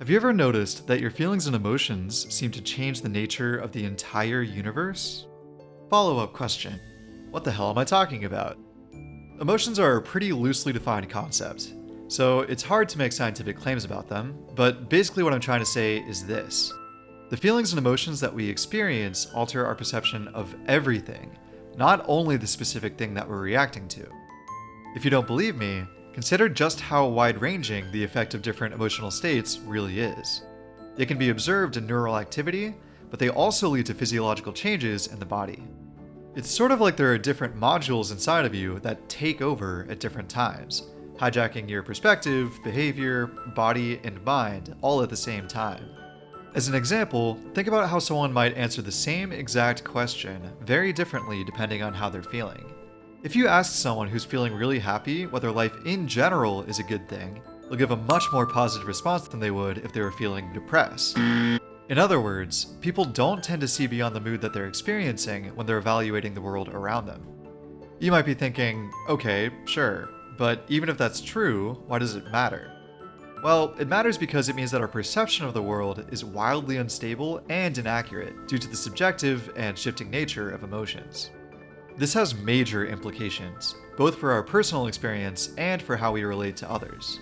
Have you ever noticed that your feelings and emotions seem to change the nature of the entire universe? Follow-up question. What the hell am I talking about? Emotions are a pretty loosely defined concept, so it's hard to make scientific claims about them, but basically what I'm trying to say is this. The feelings and emotions that we experience alter our perception of everything, not only the specific thing that we're reacting to. If you don't believe me, consider just how wide-ranging the effect of different emotional states really is. They can be observed in neural activity, but they also lead to physiological changes in the body. It's sort of like there are different modules inside of you that take over at different times, hijacking your perspective, behavior, body, and mind all at the same time. As an example, think about how someone might answer the same exact question very differently depending on how they're feeling. If you ask someone who's feeling really happy whether life in general is a good thing, they'll give a much more positive response than they would if they were feeling depressed. In other words, people don't tend to see beyond the mood that they're experiencing when they're evaluating the world around them. You might be thinking, okay, sure, but even if that's true, why does it matter? Well, it matters because it means that our perception of the world is wildly unstable and inaccurate due to the subjective and shifting nature of emotions. This has major implications, both for our personal experience and for how we relate to others.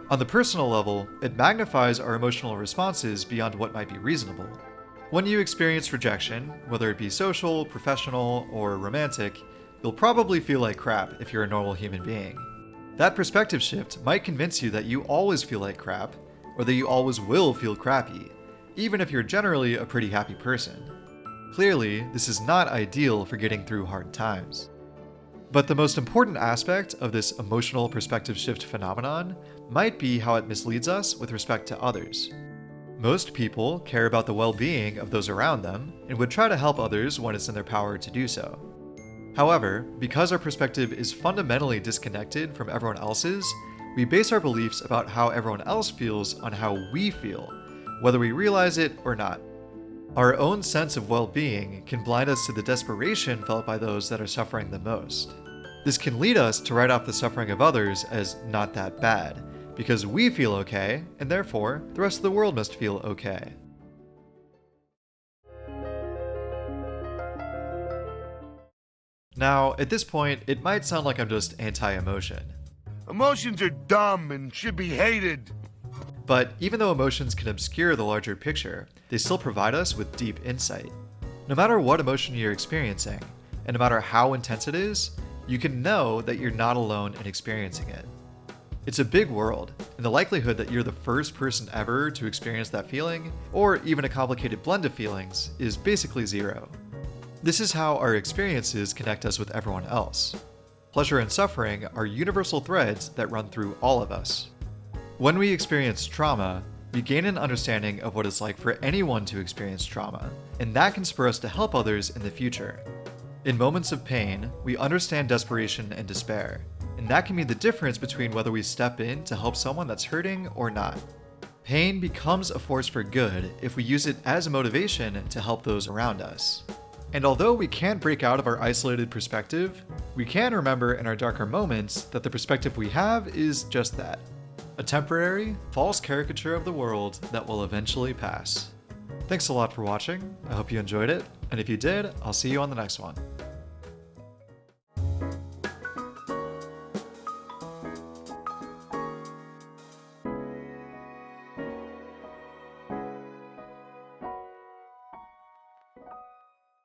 On the personal level, it magnifies our emotional responses beyond what might be reasonable. When you experience rejection, whether it be social, professional, or romantic, you'll probably feel like crap if you're a normal human being. That perspective shift might convince you that you always feel like crap, or that you always will feel crappy, even if you're generally a pretty happy person. Clearly, this is not ideal for getting through hard times. But the most important aspect of this emotional perspective shift phenomenon might be how it misleads us with respect to others. Most people care about the well-being of those around them and would try to help others when it's in their power to do so. However, because our perspective is fundamentally disconnected from everyone else's, we base our beliefs about how everyone else feels on how we feel, whether we realize it or not. Our own sense of well-being can blind us to the desperation felt by those that are suffering the most. This can lead us to write off the suffering of others as not that bad, because we feel okay, and therefore, the rest of the world must feel okay. Now, at this point, it might sound like I'm just anti-emotion. Emotions are dumb and should be hated. But even though emotions can obscure the larger picture, they still provide us with deep insight. No matter what emotion you're experiencing, and no matter how intense it is, you can know that you're not alone in experiencing it. It's a big world, and the likelihood that you're the first person ever to experience that feeling, or even a complicated blend of feelings, is basically zero. This is how our experiences connect us with everyone else. Pleasure and suffering are universal threads that run through all of us. When we experience trauma, we gain an understanding of what it's like for anyone to experience trauma, and that can spur us to help others in the future. In moments of pain, we understand desperation and despair, and that can mean the difference between whether we step in to help someone that's hurting or not. Pain becomes a force for good if we use it as a motivation to help those around us. And although we can't break out of our isolated perspective, we can remember in our darker moments that the perspective we have is just that. A temporary, false caricature of the world that will eventually pass. Thanks a lot for watching, I hope you enjoyed it, and if you did, I'll see you on the next one.